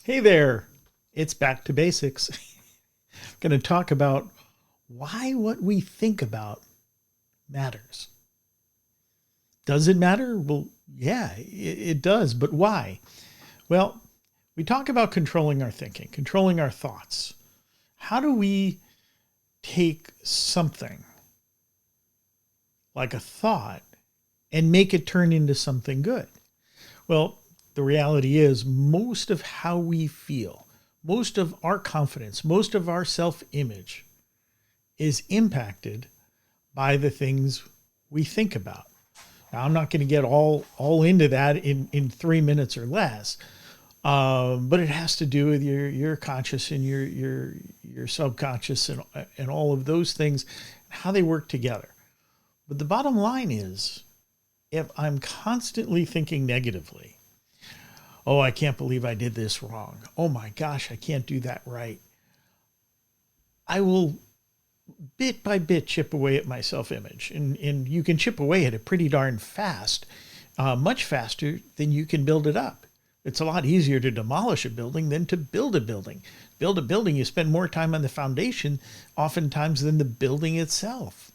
Hey there, it's back to basics. I'm going to talk about why what we think about matters. Does it matter? Well, yeah, it does, but why? Well, we talk about controlling our thinking, controlling our thoughts. How do we take something like a thought and make it turn into something good? Well, the reality is most of how we feel, most of our confidence, most of our self-image is impacted by the things we think about. Now, I'm not going to get all into that in 3 minutes or less, but it has to do with your conscious and your subconscious and all of those things, how they work together. But the bottom line is, if I'm constantly thinking negatively, oh, I can't believe I did this wrong. Oh my gosh, I can't do that right. I will bit by bit chip away at my self-image. And you can chip away at it pretty darn fast, much faster than you can build it up. It's a lot easier to demolish a building than to build a building. Build a building, you spend more time on the foundation oftentimes than the building itself.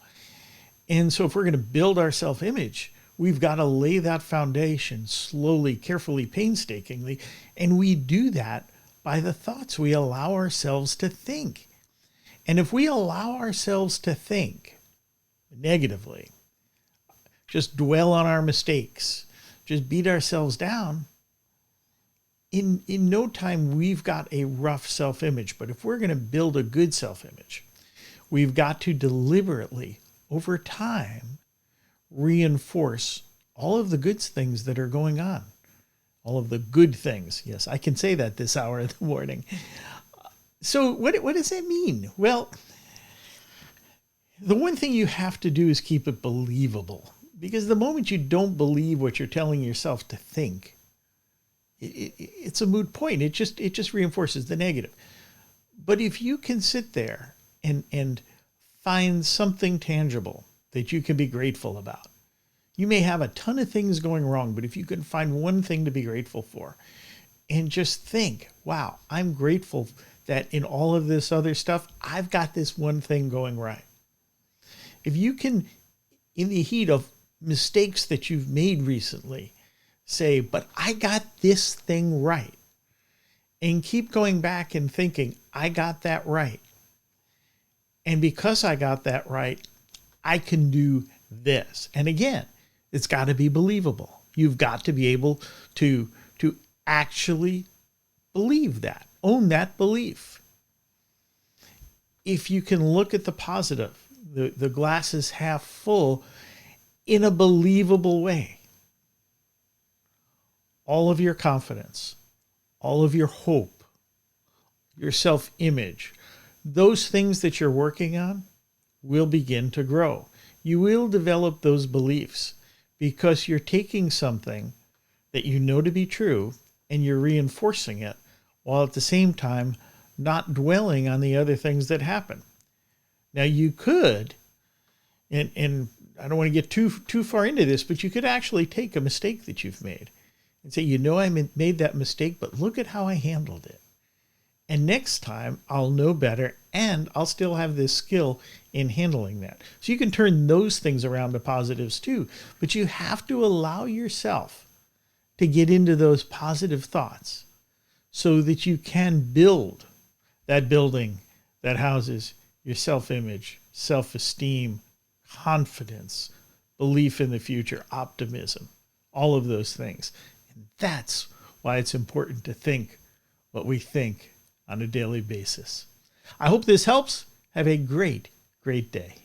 And so if we're going to build our self-image, we've got to lay that foundation slowly, carefully, painstakingly. And we do that by the thoughts we allow ourselves to think. And if we allow ourselves to think negatively, just dwell on our mistakes, just beat ourselves down, in no time we've got a rough self-image. But if we're going to build a good self-image, we've got to deliberately, over time, reinforce all of the good things that are going on. All of the good things. Yes, I can say that this hour of the morning. So what does that mean? Well, the one thing you have to do is keep it believable. Because the moment you don't believe what you're telling yourself to think, it's a moot point. It just reinforces the negative. But if you can sit there and find something tangible that you can be grateful about, you may have a ton of things going wrong, but if you can find one thing to be grateful for and just think, wow, I'm grateful that in all of this other stuff, I've got this one thing going right. If you can, in the heat of mistakes that you've made recently, say, but I got this thing right, and keep going back and thinking, I got that right. And because I got that right, I can do this. And again, it's got to be believable. You've got to be able to actually believe that, own that belief. If you can look at the positive, the glass is half full in a believable way, all of your confidence, all of your hope, your self-image, those things that you're working on will begin to grow. You will develop those beliefs because you're taking something that you know to be true and you're reinforcing it while at the same time not dwelling on the other things that happen. Now you could, and I don't want to get too far into this, but you could actually take a mistake that you've made and say, you know, I made that mistake, but look at how I handled it. And next time I'll know better and I'll still have this skill in handling that. So you can turn those things around to positives too, but you have to allow yourself to get into those positive thoughts so that you can build that building that houses your self-image, self-esteem, confidence, belief in the future, optimism, all of those things. And that's why it's important to think what we think on a daily basis. I hope this helps. Have a great, great day.